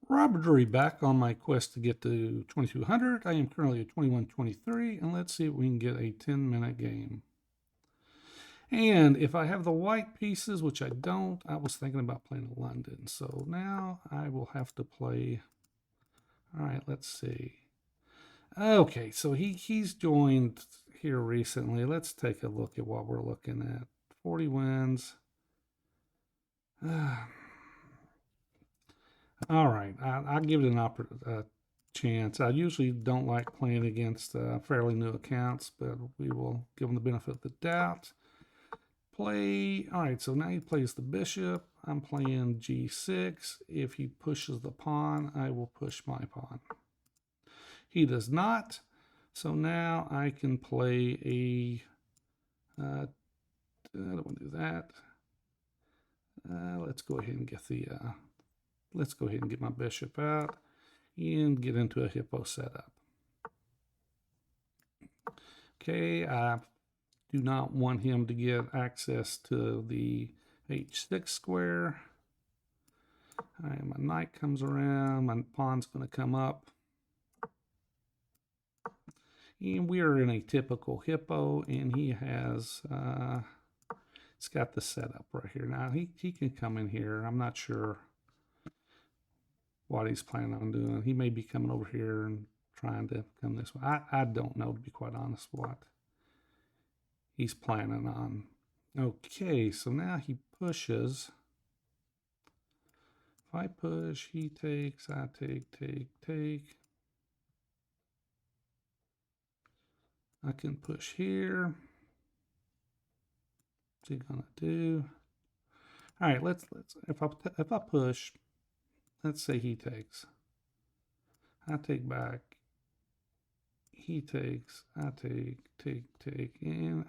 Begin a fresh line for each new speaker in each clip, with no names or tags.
Robert Drury back on my quest to get to 2200. I am currently at 2123, and let's see if we can get a 10-minute game. And if I have the white pieces, which I don't, I was thinking about playing London. So now I will have to play. All right, let's see. Okay, so he's joined here recently. Let's take a look at what we're looking at. 40 wins. All right, I'll give it an chance. I usually don't like playing against fairly new accounts, but we will give them the benefit of the doubt. Play. All right, so now he plays the bishop. I'm playing g6. If he pushes the pawn, I will push my pawn. He does not. So now I can play a. I don't want to do that. Let's go ahead and get the. Let's go ahead and get my bishop out and get into a Hippo setup. Okay, I do not want him to get access to the h6 square. All right, my knight comes around, my pawn's going to come up. And we are in a typical Hippo, and he has, it's got the setup right here. Now, he can come in here. I'm not sure what he's planning on doing. He may be coming over here and trying to come this way. I don't know, to be quite honest, what he's planning on. Okay, so now he pushes. If I push, he takes, I take. I can push here. What's he gonna do? All right, let's if I push, let's say he takes. I take back. He takes, I take, and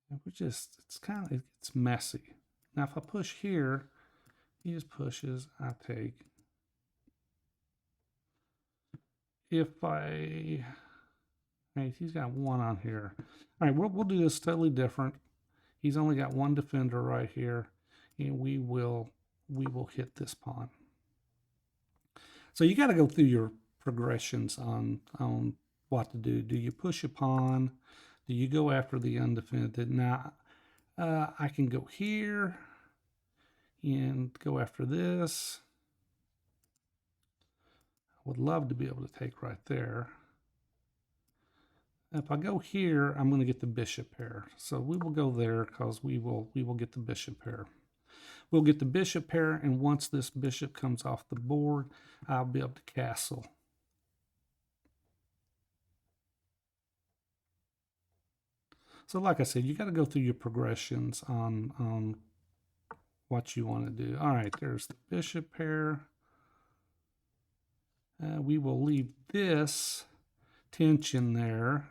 we're just, it's messy. Now if I push here, he just pushes, I take. If I, right, he's got one on here. All right, we'll do this totally different. He's only got one defender right here, and we will hit this pawn. So you got to go through your progressions on what to do. Do you push a pawn? Do you go after the undefended? Now, I can go here and go after this. I would love to be able to take right there. If I go here, I'm going to get the bishop pair. So we will go there because we will get the bishop pair. We'll get the bishop pair, and once this bishop comes off the board, I'll be able to castle. So like I said, you got to go through your progressions on what you want to do. All right, there's the bishop pair. We will leave this tension there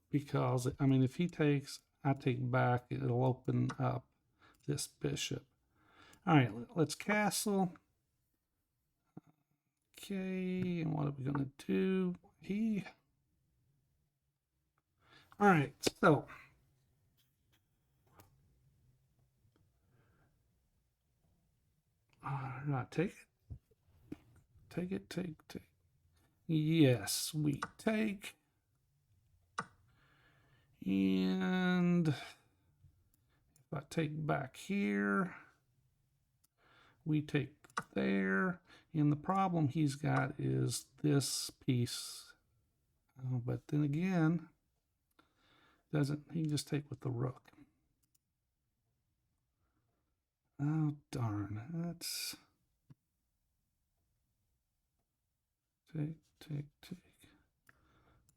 because, I mean, if he takes, I take back, it'll open up this bishop. All right, let's castle. Okay, and what are we going to do? All right, so not take it. Take. Yes, we take. And if I take back here, we take there. And the problem he's got is this piece. But then again, doesn't he just take with the rook? Oh, darn. That's take.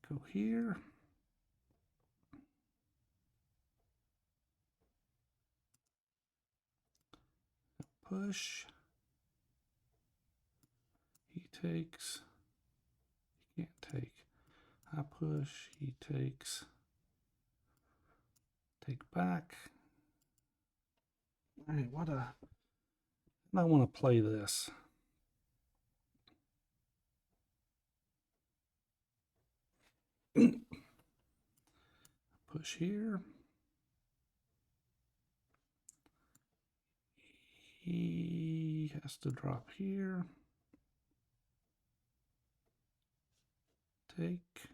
Go here. Push. He takes. He can't take. I push. He takes. Take back. All right, I want to play this. Push here. He has to drop here. Take.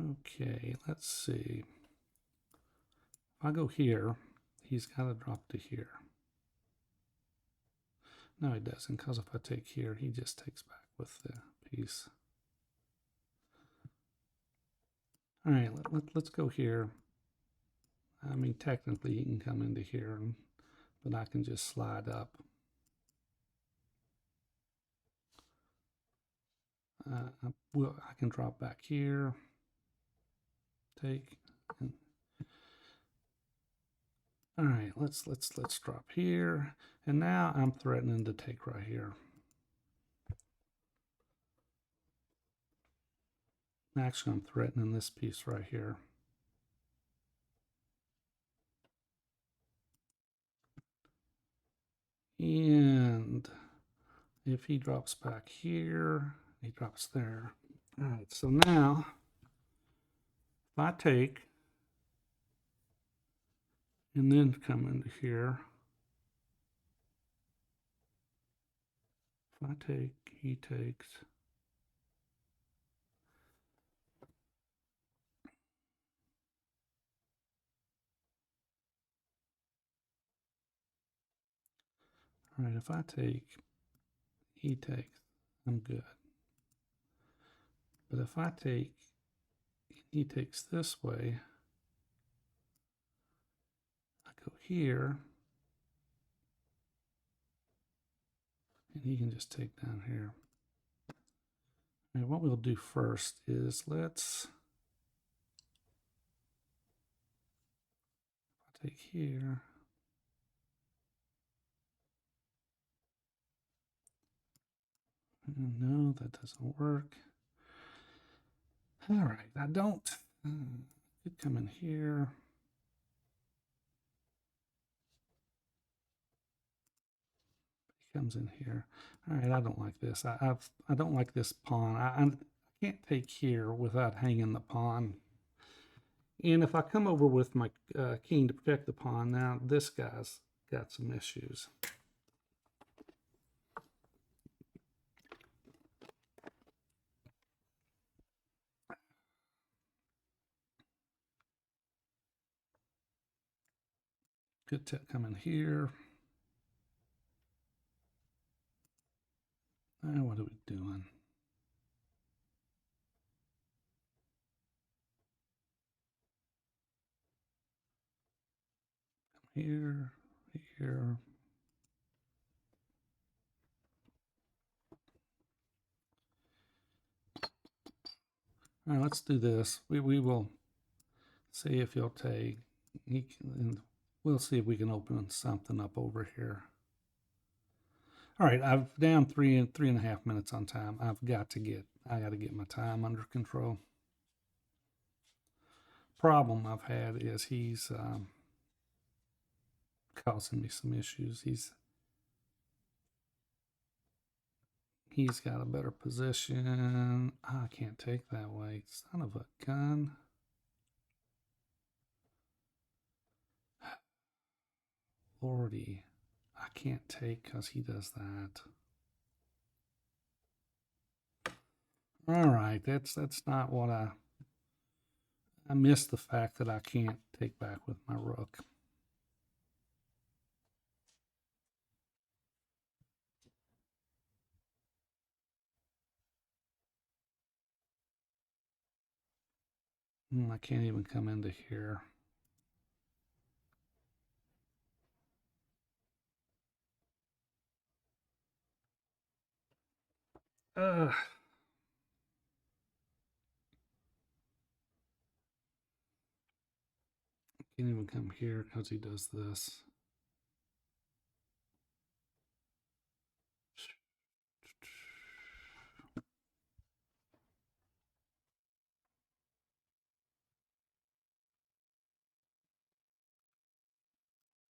Okay, let's see. If I go here, he's got to drop to here. No, he doesn't, because if I take here, he just takes back with the piece. All right, let's go here. I mean, technically, he can come into here, but I can just slide up. I can drop back here. Take. All right, let's drop here, and now I'm threatening to take right here. Actually, I'm threatening this piece right here. And if he drops back here, he drops there. All right, so now if I take and then come into here, if I take, he takes. All right, if I take, he takes, I'm good. But if I take, he takes this way, I go here, and he can just take down here. And what we'll do first is let's take here. No, that doesn't work. All right, I don't. Could come in here. He comes in here. All right, I don't like this. I don't like this pawn. I can't take here without hanging the pawn. And if I come over with my king to protect the pawn, now this guy's got some issues. Could come in here. What are we doing? Here, here. All right, let's do this. We will see if he'll take. And we'll see if we can open something up over here. All right, I've down 3.5 minutes on time. I got to get my time under control. Problem I've had is he's causing me some issues. He's got a better position. I can't take that way. Son of a gun. Lordy, I can't take because he does that. All right, that's not what I missed the fact that I can't take back with my rook. I can't even come into here. Can't even come here because he does this.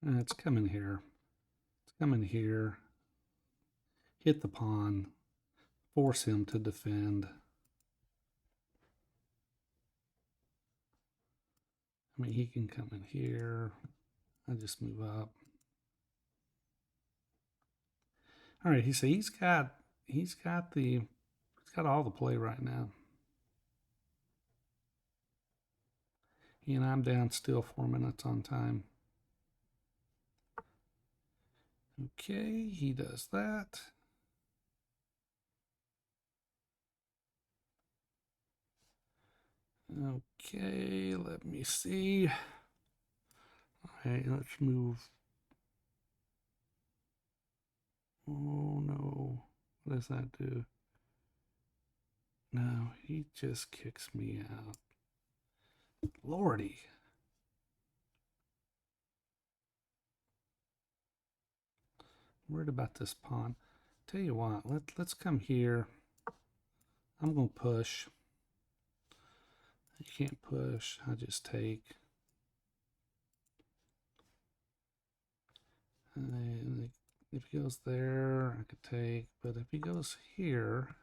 It's coming here. It's coming here. Hit the pawn. Force him to defend. I mean, he can come in here. I just move up. All right, he's got all the play right now. And I'm down still 4 minutes on time. Okay, he does that. Okay, let me see. All right, let's move. Oh no, what does that do? No, he just kicks me out. Lordy. I'm worried about this pawn. Tell you what, let's come here. I'm gonna push. You can't push. I just take. And if he goes there, I could take. But if he goes here,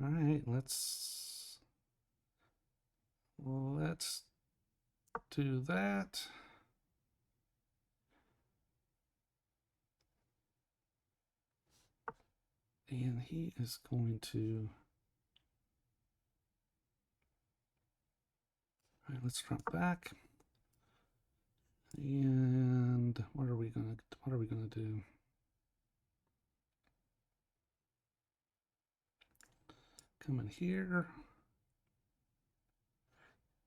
all right, let's do that. And he is going to. All right, let's drop back. And what are we gonna do? Come in here.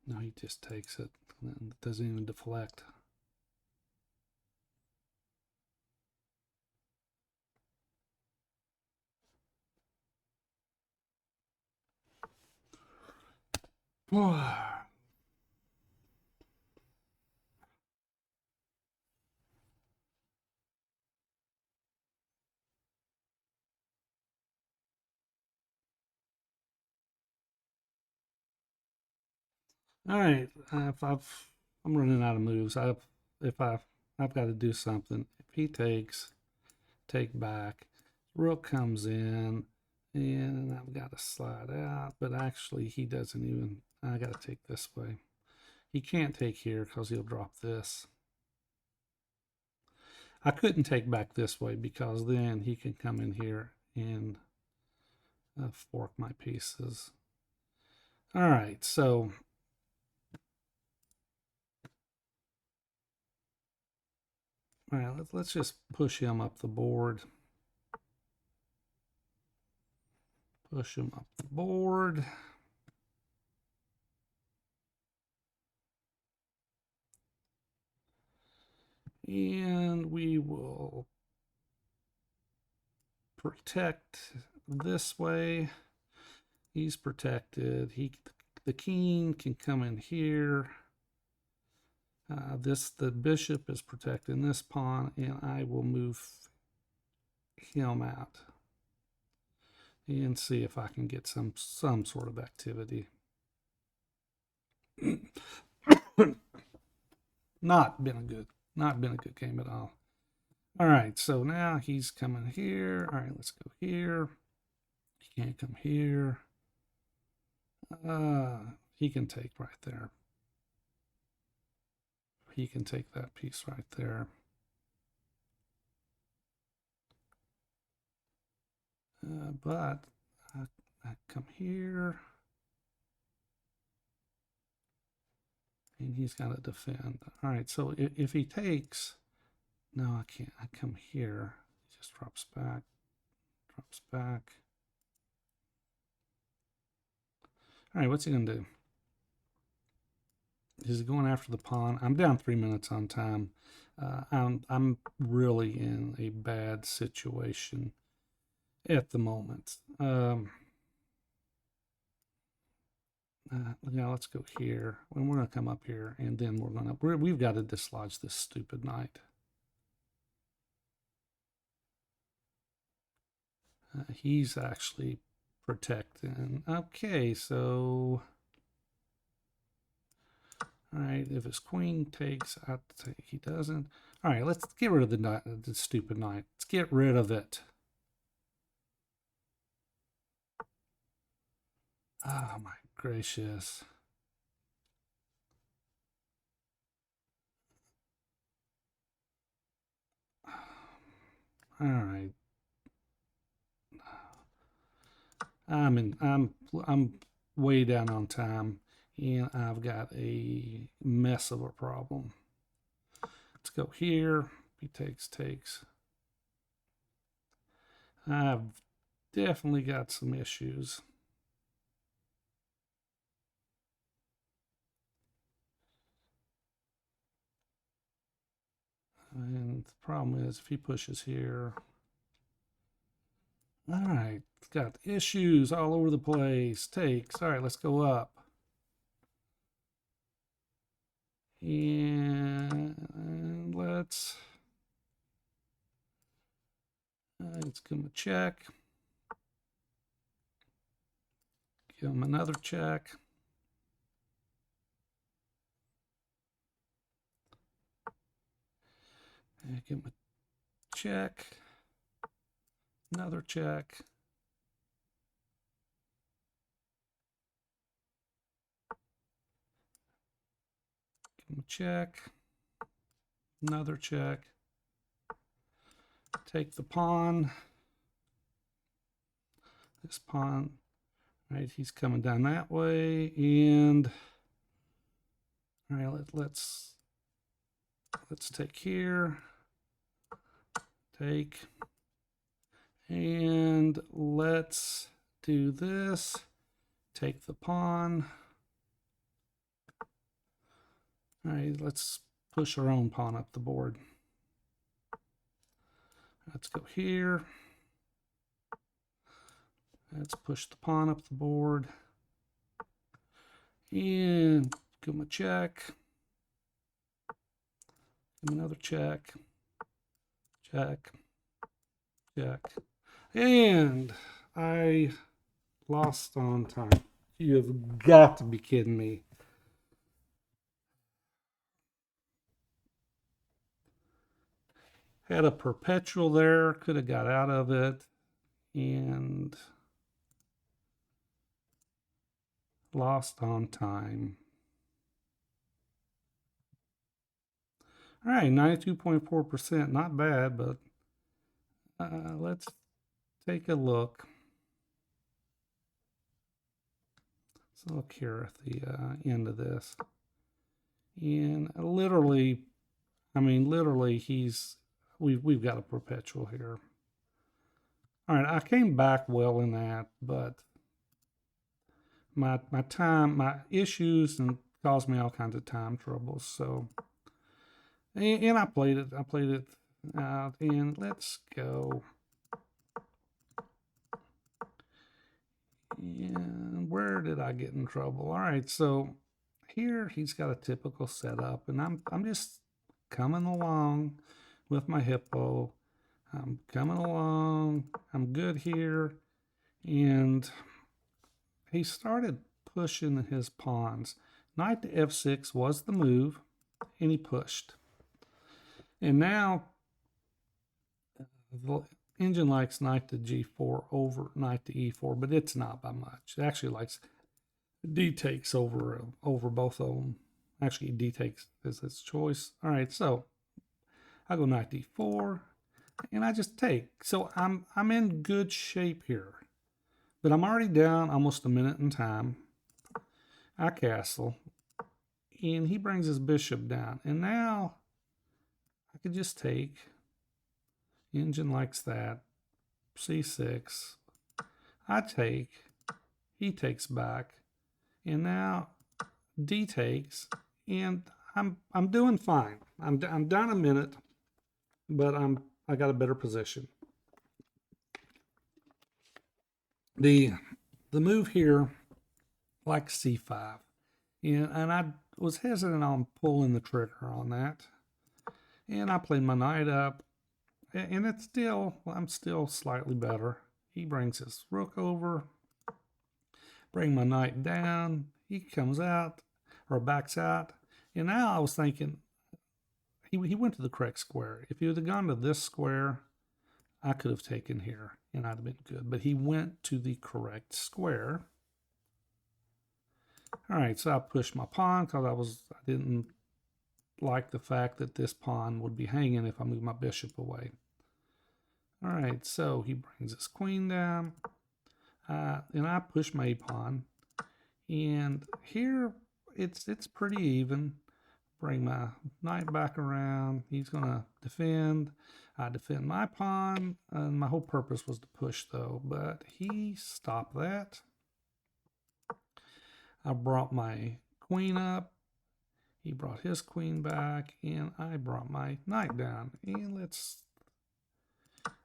No, he just takes it. And it doesn't even deflect. All right, I'm running out of moves. I've got to do something. If he takes, take back. Rook comes in, and I've got to slide out. But actually, he doesn't even. I got to take this way. He can't take here because he'll drop this. I couldn't take back this way because then he can come in here and fork my pieces. All right, so. All right, let's just push him up the board. Push him up the board. And we will protect this way. He's protected. The king can come in here. The bishop is protecting this pawn, and I will move him out and see if I can get some sort of activity. Not been a good game at all. All right, so now he's coming here. All right, let's go here. He can't come here. He can take right there. He can take that piece right there. But I come here. And he's got to defend. All right, so if he takes, no, I can't. I come here. He just drops back. Drops back. All right, what's he going to do? Is he going after the pawn? I'm down 3 minutes on time. I'm really in a bad situation at the moment. Now let's go here. And we're going to come up here, and then we've got to dislodge this stupid knight. He's actually protecting. Okay, so. All right, if his queen takes, he doesn't. All right, let's get rid of the stupid knight. Let's get rid of it. Oh my gracious. All right. I'm way down on time, and I've got a mess of a problem. Let's go here. He takes. I've definitely got some issues. And the problem is if he pushes here. All right, got issues all over the place. Takes. All right, let's go up. And let's give him a check. Give him another check. And give him a check. Another check. Give him a check. Another check. Take the pawn. This pawn, right? He's coming down that way, and all right, let's take here. Take, and let's do this. Take the pawn. All right, let's push our own pawn up the board. Let's go here. Let's push the pawn up the board. And give him a check. Give him another check. Check. Check. And I lost on time. You have got to be kidding me. Had a perpetual there, could have got out of it, and lost on time. All right, 92.4%, not bad, but let's take a look. Let's look here at the end of this. And literally, I mean, literally, we've got a perpetual here. All right, I came back well in that, but my issues and caused me all kinds of time troubles. So, and I played it out, and let's go. And where did I get in trouble? All right, so here he's got a typical setup, and I'm just coming along with my Hippo. I'm coming along. I'm good here, and he started pushing his pawns. Knight to f6 was the move, and he pushed. And now the engine likes knight to g4 over knight to e4, but it's not by much. It actually likes d takes over both of them. Actually, d takes is its choice. All right, so I go knight d4, and I just take. So I'm in good shape here, but I'm already down almost a minute in time. I castle, and he brings his bishop down, and now I could just take. Engine likes that. c6. I take. He takes back, and now d takes, and I'm doing fine. I'm down a minute, but I got a better position. The move here, like c5, and I was hesitant on pulling the trigger on that, and I played my knight up, and I'm still slightly better. He brings his rook over, bring my knight down. He comes out or backs out, and now I was thinking he went to the correct square. If he would have gone to this square, I could have taken here and I'd have been good. But he went to the correct square. All right, so I pushed my pawn because I didn't like the fact that this pawn would be hanging if I move my bishop away. All right, so he brings his queen down, and I push my pawn. And here it's pretty even. Bring my knight back around. He's gonna defend. I defend my pawn, and my whole purpose was to push though, but he stopped that. I brought my queen up. He brought his queen back, and I brought my knight down. And let's.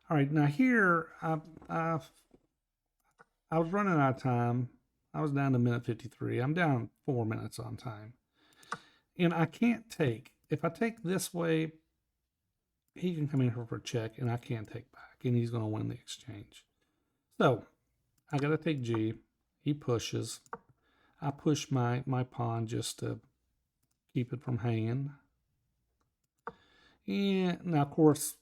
All right, now here I was running out of time. I was down to minute 53. I'm down 4 minutes on time. And I can't take, if I take this way, he can come in here for a check and I can't take back. And he's going to win the exchange. So I got to take G. He pushes. I push my pawn just to keep it from hanging. And now, of course,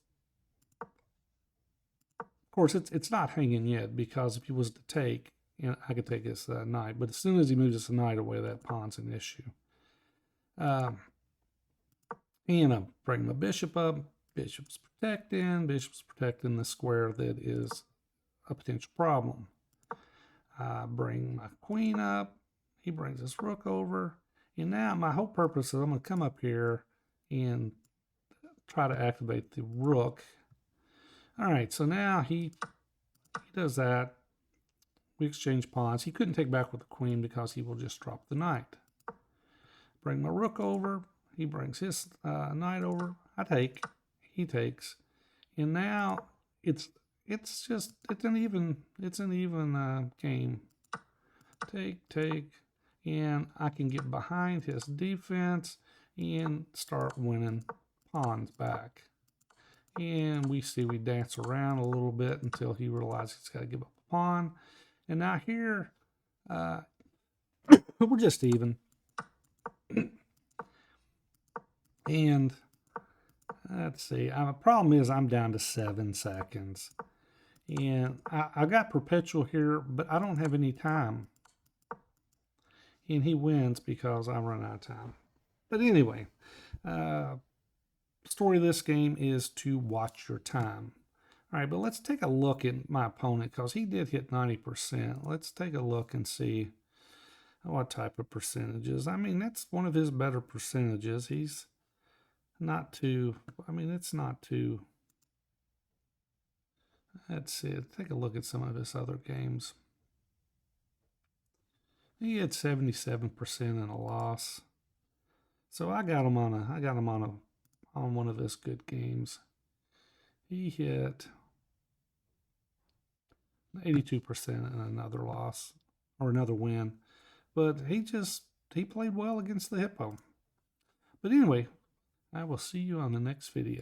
it's not hanging yet because if he was to take, and I could take his knight. But as soon as he moves his knight away, that pawn's an issue. And I bring my bishop up. Bishop's protecting the square that is a potential problem. I bring my queen up. He brings his rook over. And now my whole purpose is I'm going to come up here and try to activate the rook. All right, so now he does that. We exchange pawns. He couldn't take back with the queen because he will just drop the knight. Bring my rook over. He brings his knight over. I take. He takes. And now it's an even game. Take, and I can get behind his defense and start winning pawns back. And we dance around a little bit until he realizes he's got to give up a pawn. And now here, we're just even. And let's see. The problem is I'm down to 7 seconds. And I got perpetual here, but I don't have any time. And he wins because I run out of time. But anyway, story of this game is to watch your time. All right, but let's take a look at my opponent because he did hit 90%. Let's take a look and see what type of percentages. I mean, that's one of his better percentages. He's not too, it's not too. Let's see, take a look at some of his other games. He had 77% in a loss. So I got him on one of his good games. He hit 82% in another loss or another win. But he played well against the Hippo. But anyway, I will see you on the next video.